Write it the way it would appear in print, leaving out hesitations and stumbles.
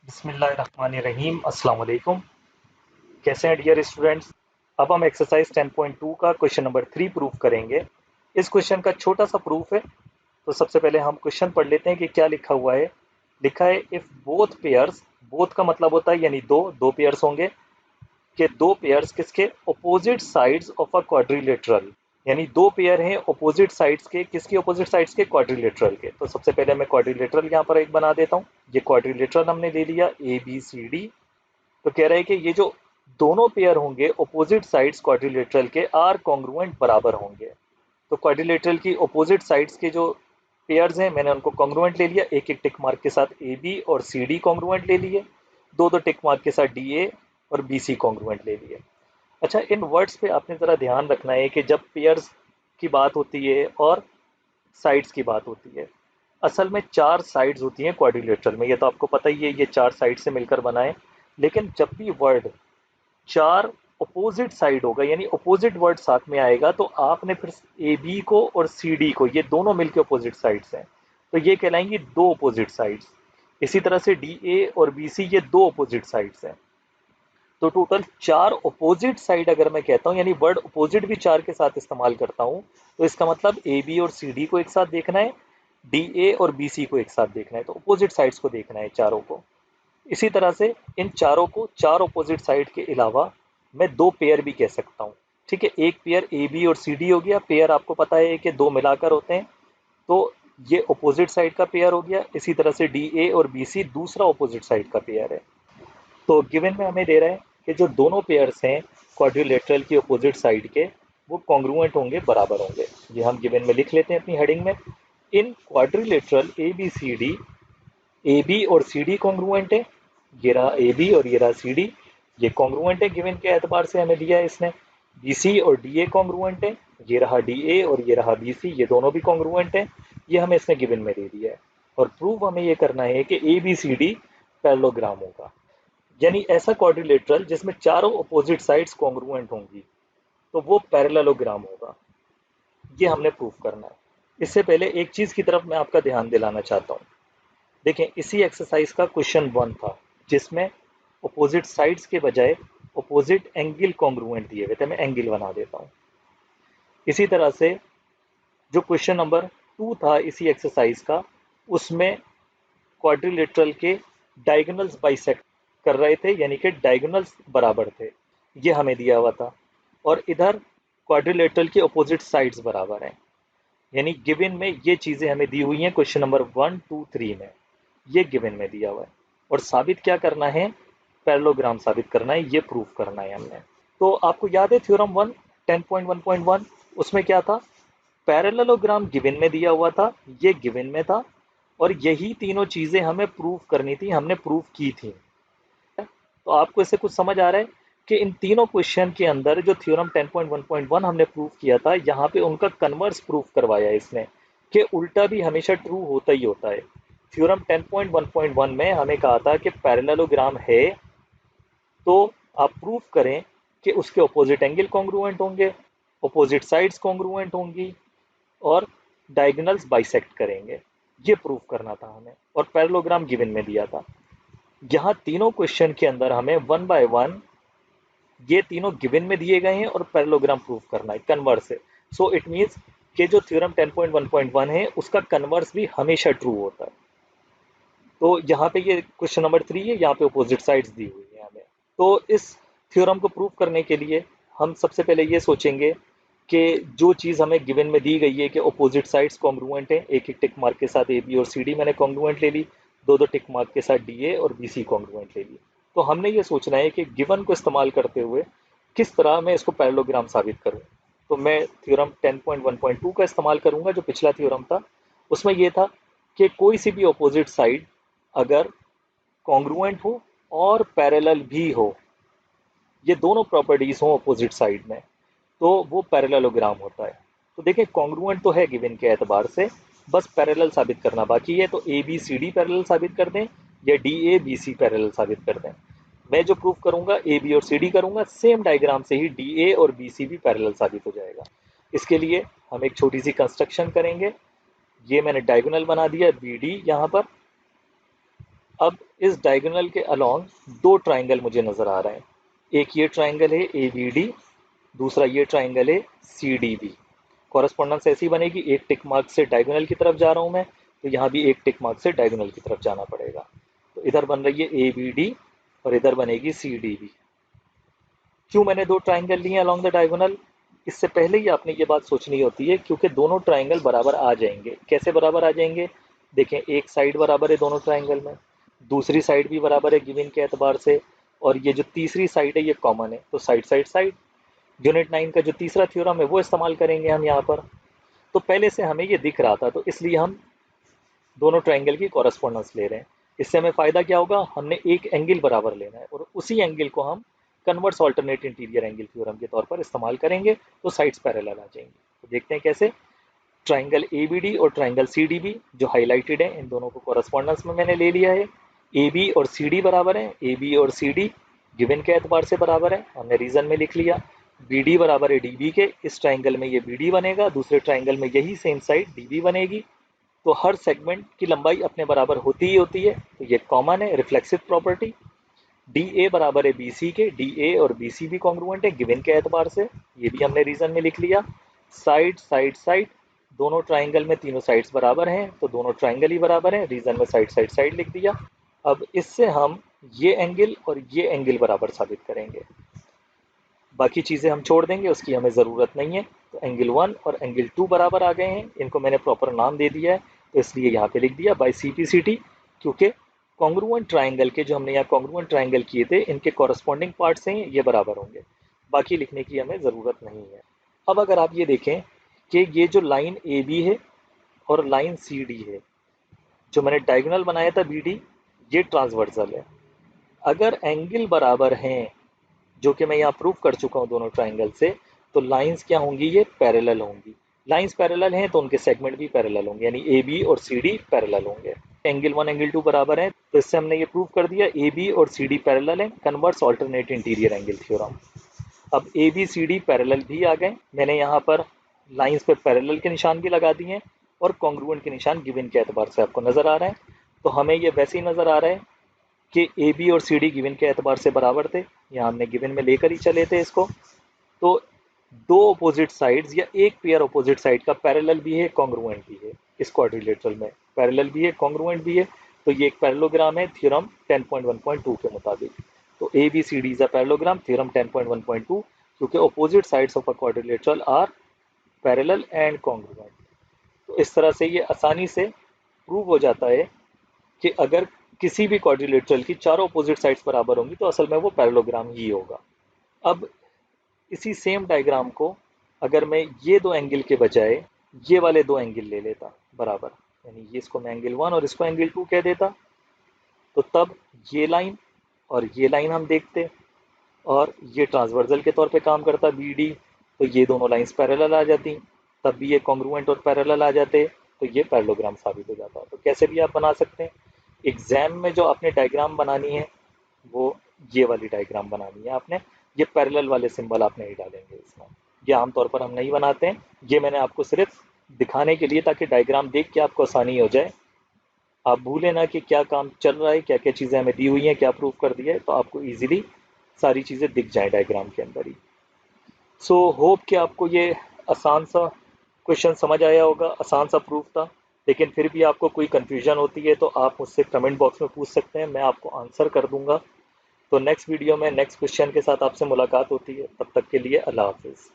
बिस्मिल्लाहिर्रहमानिर्रहीम अस्सलाम वालेकुम। कैसे हैं डियर स्टूडेंट्स। अब हम एक्सरसाइज 10.2 का क्वेश्चन नंबर 3 प्रूफ करेंगे। इस क्वेश्चन का छोटा सा प्रूफ है। तो सबसे पहले हम क्वेश्चन पढ़ लेते हैं कि क्या लिखा हुआ है। लिखा है इफ बोथ पेयर्स, बोथ का मतलब होता है यानी दो दो पेयर्स होंगे, कि दो पेयर्स किसके, opposite sides of a quadrilateral, यानी दो पेयर हैं अपोजिट साइड्स के, किसकी अपोजिट साइड्स के, क्वाड्रिलेटरल के। तो सबसे पहले मैं क्वाड्रिलेटरल यहाँ पर एक बना देता हूँ। ये क्वाड्रिलेटरल हमने ले लिया ए बी सी डी। तो कह रहा है कि ये जो दोनों पेयर होंगे अपोजिट साइड्स क्वाड्रिलेटरल के आर कॉन्ग्रुएंट बराबर होंगे। तो क्वाड्रिलेटरल की अपोजिट साइड्स के जो पेयर्स हैं मैंने उनको कॉन्ग्रुएंट ले लिया, एक एक टिक मार्क के साथ ए बी और सी डी कॉन्ग्रुएंट ले लिए, दो दो टिक मार्क के साथ डी ए और बी सी कॉन्ग्रुएंट ले लिए। अच्छा, इन वर्ड्स पे आपने ज़रा ध्यान रखना है कि जब पेयर्स की बात होती है और साइड्स की बात होती है, असल में चार साइड्स होती हैं क्वाड्रिलेटरल में, ये तो आपको पता ही है, ये चार साइड से मिलकर बना है। लेकिन जब भी वर्ड चार अपोजिट साइड होगा यानी अपोजिट वर्ड साथ में आएगा, तो आपने फिर ए बी को और सी डी को, ये दोनों मिलकर अपोजिट साइड्स हैं, तो ये कहलाएंगी दो अपोजिट साइड्स। इसी तरह से डी ए और बी सी ये दो अपोजिट साइड्स हैं। तो टोटल चार अपोजिट साइड अगर मैं कहता हूँ, यानी वर्ड अपोजिट भी चार के साथ इस्तेमाल करता हूँ, तो इसका मतलब ए बी और सी डी को एक साथ देखना है, डी ए और बी सी को एक साथ देखना है, तो अपोजिट साइड्स को देखना है चारों को। इसी तरह से इन चारों को, चार अपोजिट साइड के अलावा मैं दो पेयर भी कह सकता हूँ। ठीक है, एक पेयर ए बी और सी डी हो गया, पेयर आपको पता है कि दो मिलाकर होते हैं, तो ये अपोजिट साइड का पेयर हो गया। इसी तरह से डी ए और बी सी दूसरा अपोजिट साइड का पेयर है। तो गिवन में हमें दे रहा है कि जो दोनों पेयर्स हैं क्वाड्रिलेटरल की अपोजिट साइड के, वो कॉन्ग्रुएंट होंगे, बराबर होंगे। ये हम गिवन में लिख लेते हैं अपनी हेडिंग में। In quadrilateral A B C D, A B और सी डी कॉन्ग्रुएंट है, ये रहा ए बी और ये रहा सी डी, ये कॉन्ग्रुएंट है गिवन के एतबार से हमें दिया है इसने। बी सी और डी ए कॉन्ग्रुएंट है, ये रहा डी ए और ये रहा बी सी, ये दोनों भी कॉन्ग्रुएंट है, ये हमें इसने गिवन में दे दिया है। और प्रूव हमें ये करना है कि A B C D parallelogram होगा, यानी ऐसा क्वाड्रिलेटरल जिसमें चारों अपोजिट साइड्स कॉन्ग्रुएंट होंगी, तो वो पैरेललोग्राम होगा। ये हमने प्रूफ करना है। इससे पहले एक चीज की तरफ मैं आपका ध्यान दिलाना चाहता हूँ। देखें, इसी एक्सरसाइज का क्वेश्चन 1 था, जिसमें अपोजिट साइड्स के बजाय अपोजिट एंगल कॉन्ग्रुएंट दिए हुए थे। मैं एंगल बना देता हूँ। इसी तरह से जो क्वेश्चन नंबर 2 था इसी एक्सरसाइज का, उसमें क्वाड्रिलेटरल के डायगोनल्स बाइसेक्ट कर रहे थे, यानी कि डायगोनल्स बराबर थे, ये हमें दिया हुआ था। और इधर क्वाड्रिलेटरल के अपोजिट साइड्स बराबर हैं, यानी गिवन में ये चीज़ें हमें दी हुई हैं क्वेश्चन नंबर 1 2 3 में, ये गिवन में दिया हुआ है। और साबित क्या करना है, पैरेललोग्राम साबित करना है, ये प्रूफ करना है हमने। तो आपको याद है थ्योरम 1 10.1.1, उसमें क्या था, पैरेललोग्राम गिवन में दिया हुआ था, ये गिवन में था, और यही तीनों चीजें हमें प्रूफ करनी थी, हमने प्रूफ की थी। तो आपको इससे कुछ समझ आ रहा है कि इन तीनों क्वेश्चन के अंदर जो थ्योरम 10.1.1 हमने प्रूफ किया था, यहाँ पे उनका कन्वर्स प्रूफ करवाया है इसने, कि उल्टा भी हमेशा ट्रू होता ही होता है। थ्योरम 10.1.1 में हमें कहा था कि पैरेललोग्राम है तो आप प्रूफ करें कि उसके अपोजिट एंगल कॉन्ग्रुएंट होंगे, अपोजिट साइड्स कॉन्ग्रुएंट होंगी, और डायगोनल्स बाइसेक्ट करेंगे। ये प्रूफ करना था हमें, और पैरेललोग्राम गिवन में दिया था। यहाँ तीनों क्वेश्चन के अंदर हमें वन बाय वन ये तीनों गिवन में दिए गए हैं और पैरेललोग्राम प्रूफ करना है कन्वर्स से। सो इट मीन्स कि जो थ्योरम 10.1.1 है उसका कन्वर्स भी हमेशा ट्रू होता है। तो यहाँ पे ये क्वेश्चन नंबर 3 है, यहाँ पे अपोजिट साइड्स दी हुई है हमें। तो इस थ्योरम को प्रूफ करने के लिए हम सबसे पहले ये सोचेंगे कि जो चीज़ हमें गिवन में दी गई है कि अपोजिट साइड्स कॉन्ग्रुएंट है, एक एक टिक मार्क के साथ ए बी और सी डी मैंने कॉन्ग्रुएंट ले ली, दो दो टिक मार्क के साथ डी ए और बी सी कॉन्ग्रुएंट ले ली। तो हमने ये सोचना है कि गिवन को इस्तेमाल करते हुए किस तरह मैं इसको पैरेललोग्राम साबित करूं। तो मैं थ्योरम 10.1.2 का इस्तेमाल करूंगा, जो पिछला थ्योरम था उसमें यह था कि कोई सी भी अपोजिट साइड अगर कॉन्ग्रुएंट हो और पैरेलल भी हो, ये दोनों प्रॉपर्टीज हो अपोजिट साइड में, तो वो पैरेललोग्राम होता है। तो देखिए, कॉन्ग्रुएंट तो है गिवन के एतबार से, बस पैरेलल साबित करना बाकी है। तो A B C D parallel साबित कर दें या D A B C parallel साबित कर दें। मैं जो प्रूफ करूंगा ए बी और सी डी करूंगा, सेम डायग्राम से ही डी ए और बी सी भी पैरेलल साबित हो जाएगा। इसके लिए हम एक छोटी सी कंस्ट्रक्शन करेंगे। ये मैंने डायगोनल बना दिया बी डी यहाँ पर, अब इस डायगोनल के अलोंग दो ट्राइंगल मुझे नजर आ रहे हैं, एक ये ट्राइंगल है ए बी डी, दूसरा ये ट्राइंगल है सी डी बी। कॉरस्पॉन्डेंस ऐसी बनेगी, एक टिक मार्क से डायगोनल की तरफ जा रहा हूं मैं, तो यहाँ भी एक टिक मार्क से डायगोनल की तरफ जाना पड़ेगा। तो इधर बन रही है ए बी डी और इधर बनेगी सी डी बी। क्यों मैंने दो ट्राइंगल लिए अलोंग द डायगोनल? इससे पहले ही आपने ये बात सोचनी होती है, क्योंकि दोनों ट्राइंगल बराबर आ जाएंगे। कैसे बराबर आ जाएंगे? देखें, एक साइड बराबर है दोनों ट्राइंगल में, दूसरी साइड भी बराबर है गिवन के एतबार से, और ये जो तीसरी साइड है ये कॉमन है, तो साइड साइड साइड। यूनिट 9 का जो तीसरा थ्योरम है वो इस्तेमाल करेंगे हम यहाँ पर। तो पहले से हमें ये दिख रहा था, तो इसलिए हम दोनों ट्राइंगल की कॉरस्पॉन्डेंस ले रहे हैं। इससे हमें फ़ायदा क्या होगा? हमने एक एंगल बराबर लेना है और उसी एंगल को हम converse alternate interior angle theorem के तौर पर इस्तेमाल करेंगे, तो साइड्स पैरेलल आ जाएंगी। तो देखते हैं कैसे। ट्राइंगल ए बी डी और ट्राइंगल सी डी बी जो हाईलाइटेड है, इन दोनों को कॉरस्पॉन्डेंस में मैंने ले लिया है। ए बी और सी डी बराबर है, ए बी और सी डी गिवन के एतबार से बराबर है, हमने रीजन में लिख लिया। बी डी बराबर है डी बी के, इस ट्राइंगल में ये बी डी बनेगा, दूसरे ट्राइंगल में यही सेम साइड डी बी बनेगी। तो हर सेगमेंट की लंबाई अपने बराबर होती ही होती है, तो ये कॉमन है, रिफ्लेक्सिव प्रॉपर्टी। डी ए बराबर है बी सी के, डी ए और बी सी भी कॉन्ग्रुएंट है गिवन के एतबार से, ये भी हमने रीजन में लिख लिया। साइड साइड साइड, दोनों ट्राइंगल में तीनों साइड्स बराबर हैं, तो दोनों ट्राइंगल ही बराबर हैं, रीजन में साइड साइड साइड लिख दिया। अब इससे हम ये एंगल और ये एंगल बराबर साबित करेंगे, बाकी चीज़ें हम छोड़ देंगे, उसकी हमें ज़रूरत नहीं है। तो एंगल 1 और एंगल 2 बराबर आ गए हैं, इनको मैंने प्रॉपर नाम दे दिया है, तो इसलिए यहाँ पे लिख दिया by C P C T, क्योंकि कॉन्ग्रुएंट ट्राइंगल के जो हमने यहाँ कॉन्ग्रुएंट ट्राइंगल किए थे, इनके कॉरस्पॉन्डिंग पार्ट्स हैं ये बराबर होंगे, बाकी लिखने की हमें ज़रूरत नहीं है। अब अगर आप ये देखें कि ये जो लाइन ए बी है और लाइन सी डी है, जो मैंने डायगोनल बनाया था बी डी, ये ट्रांसवर्सल है। अगर एंगल बराबर हैं, जो कि मैं यहाँ प्रूव कर चुका हूँ दोनों ट्राइंगल से, तो लाइंस क्या होंगी? ये पैरेलल होंगी। लाइंस पैरेलल हैं तो उनके सेगमेंट भी पैरेलल होंगे, यानी ए बी और सी डी पैरेलल होंगे। एंगल 1 एंगल 2 बराबर है, तो इससे हमने ये प्रूव कर दिया ए बी और सी डी पैरेलल है, converse alternate interior angle theorem. अब A B C D parallel भी आ गए, मैंने यहाँ पर लाइंस पे पैरेलल के निशान भी लगा दिए हैं और कॉन्ग्रुएंट के निशान गिवन के एतबार से आपको नजर आ रहे हैं। तो हमें ये वैसे ही नजर आ रहा है कि ए बी और सी डी गिवन के एतबार से बराबर थे, यहाँ हमने गिवन में लेकर ही चले थे इसको। तो दो अपोजिट साइड्स या एक पेयर अपोजिट साइड का पैरेलल भी है, कॉन्ग्रुएंट भी है, इस क्वाड्रिलेटरल में पैरेलल भी है, कॉन्ग्रुएंट भी है। तो ये एक पैरेललोग्राम है थ्योरम 10.1.2 के मुताबिक। तो A B C D is a parallelogram theorem 10.1.2, क्योंकि opposite sides of a quadrilateral are parallel and congruent. तो इस तरह से ये आसानी से प्रूव हो जाता है कि अगर किसी भी क्वाड्रिलेटरल की चारों अपोजिट साइड्स बराबर होंगी तो असल में वो पैरेललोग्राम ही होगा। अब इसी सेम डायग्राम को अगर मैं ये दो एंगल के बजाय ये वाले दो एंगल ले लेता बराबर, यानी ये इसको मैं एंगल 1 और इसको एंगल 2 कह देता, तो तब ये लाइन और ये लाइन हम देखते और ये ट्रांसवर्सल के तौर पे काम करता बी डी, तो ये दोनों लाइंस पैरेलल आ जाती, तब भी ये कॉन्ग्रुएंट और पैरेलल आ जाते, तो ये पैरेललोग्राम साबित हो जाता। तो कैसे भी आप बना सकते हैं। एग्जाम में जो आपने डायग्राम बनानी है वो ये वाली डायग्राम बनानी है आपने, ये पैरेलल वाले सिंबल आप नहीं डालेंगे इसमें, ये आमतौर पर हम नहीं बनाते हैं, ये मैंने आपको सिर्फ दिखाने के लिए, ताकि डायग्राम देख के आपको आसानी हो जाए, आप भूले ना कि क्या काम चल रहा है, क्या क्या चीज़ें हमें दी हुई हैं, क्या प्रूफ कर दिया है, तो आपको ईजिली सारी चीज़ें दिख जाएँ डायग्राम के अंदर ही। सो होप कि आपको ये आसान सा क्वेश्चन समझ आया होगा, आसान सा प्रूफ था। लेकिन फिर भी आपको कोई कन्फ्यूजन होती है तो आप मुझसे कमेंट बॉक्स में पूछ सकते हैं, मैं आपको आंसर कर दूंगा। तो नेक्स्ट वीडियो में नेक्स्ट क्वेश्चन के साथ आपसे मुलाकात होती है, तब तक के लिए अल्लाह हाफिज़।